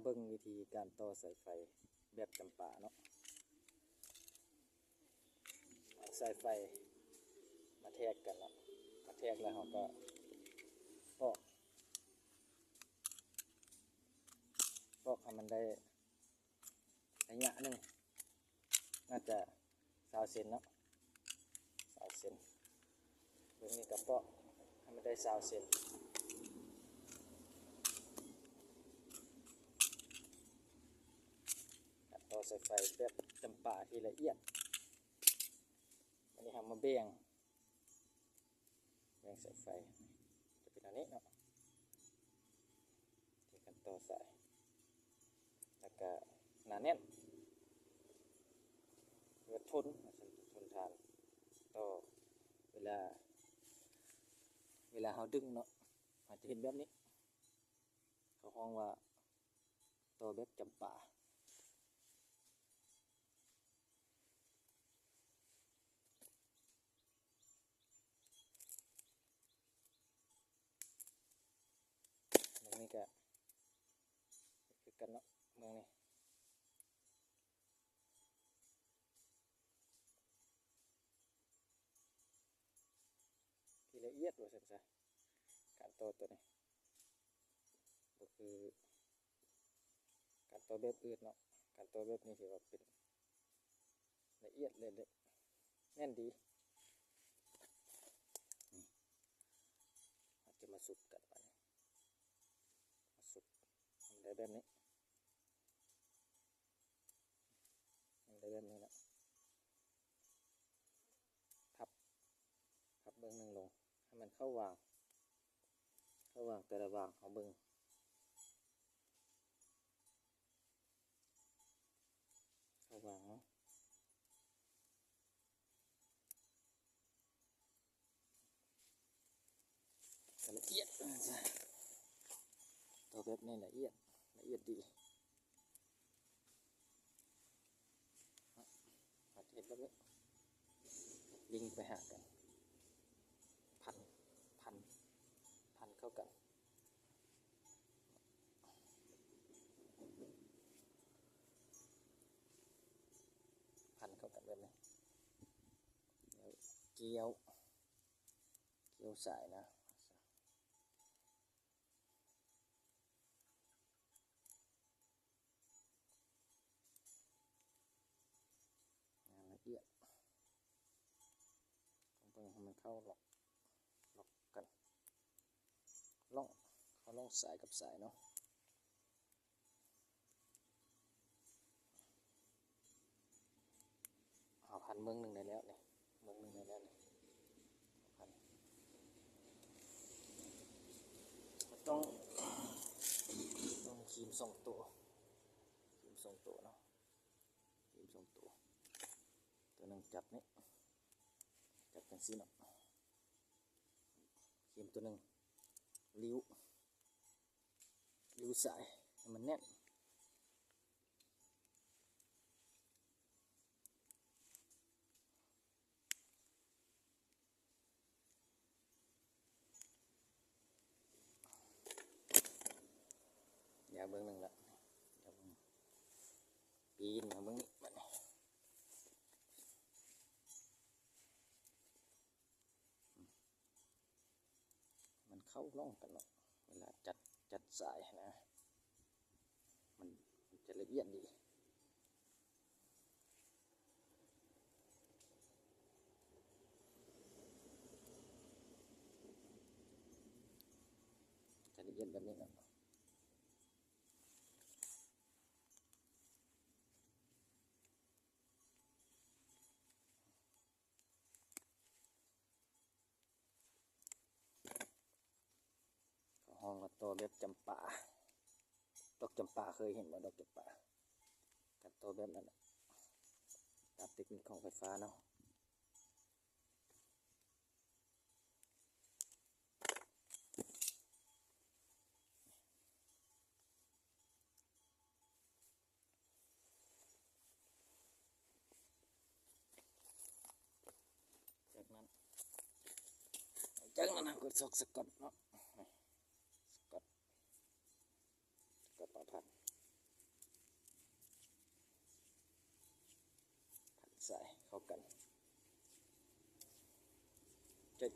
เบิ่งวิธีการต่อสายไฟแบบจำปาเนาะเอาสายไฟมาแทกกันเนาะมาแทกแล้วเราก็ปอกให้มันได้ระยะหนึ่งน่าจะ20 เซนเนาะ20 เซนเบิ่งนี่ก็ปอกให้มันได้20 เซนต่อสายไฟแบบจำปาที่ละเอียดอันนี้ทำมาแบ่งสายไฟจะเป็นอันนี้เนาะที่กันต่อสายแล้วก็หนาแน่นเพื่อทนทานต่อเวลาเราดึงเนาะอาจจะเห็นแบบนี้เขาห้องว่าต่อแบบจำปาเมืองนี้ก็คือกันเนาะเมืองนี้ที่ละเอียดว่าซั่นซะการต่อตัวนี้ก็คือการต่อแบบอื่นเนาะการต่อแบบนี้ถือว่าเป็นละเอียดเลยแน่นดีอาจจะมาสุดกันไปมาสุดทำได้แบบนี้เนาะพับเบื้องหนึ่งลงให้มันเข้าวางแต่ละวางของเบื้องเข้าวางเนาะละเอียดตัวแบบนี้ละเอียดดีอาจจะเห็นแบบนี้ลิงไปหากันพันเข้ากันแบบนี้เกี่ยวสายนะละเอียดต้องให้มันเข้าล็อกกันล่องสายกับสายเนาะเอาพันเมืองหนึ่งได้แล้วเนี่ยพันต้องครีม2 ตัวเนาะครีม2 ตัวหนึ่งจับนี่จับกันสิเนาะครีมตัวหนึ่งลิ้วสายให้มันแน่นอย่าเบิ้งหนึ่งละปีนมาเบิ้งนี่มันเข้าร่องกันเนาะเวลาจัดสายนะมันจะละเอียดดีจะละเอียดแบบนี้เนาะห้องก็ตัวแบบจำปาดอกจำปาเคยเห็นไหมดอกจำปากับตัวแบบนั้นตามเทคนิคของไฟฟ้าเนาะจากนั้นก็สกัดเนาะสกัดมาพัน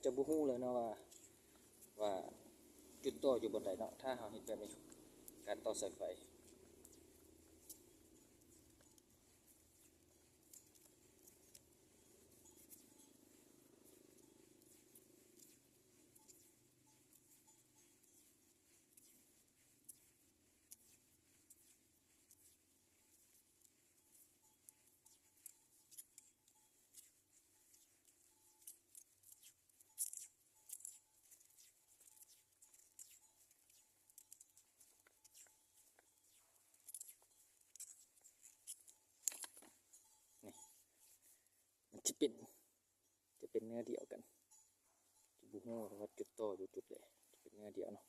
จะบ่ฮู้เลยเนาะว่าจุดต่ออยู่บนใดเนาะถ้าเฮาเฮ็ดแบบนี้การต่อสายไฟนี่มันจะเป็นเนื้อเดียวกันจะบ่ฮู้ว่าจุดต่ออยู่จุดใดจะเป็นเนื้อเดียวเนาะ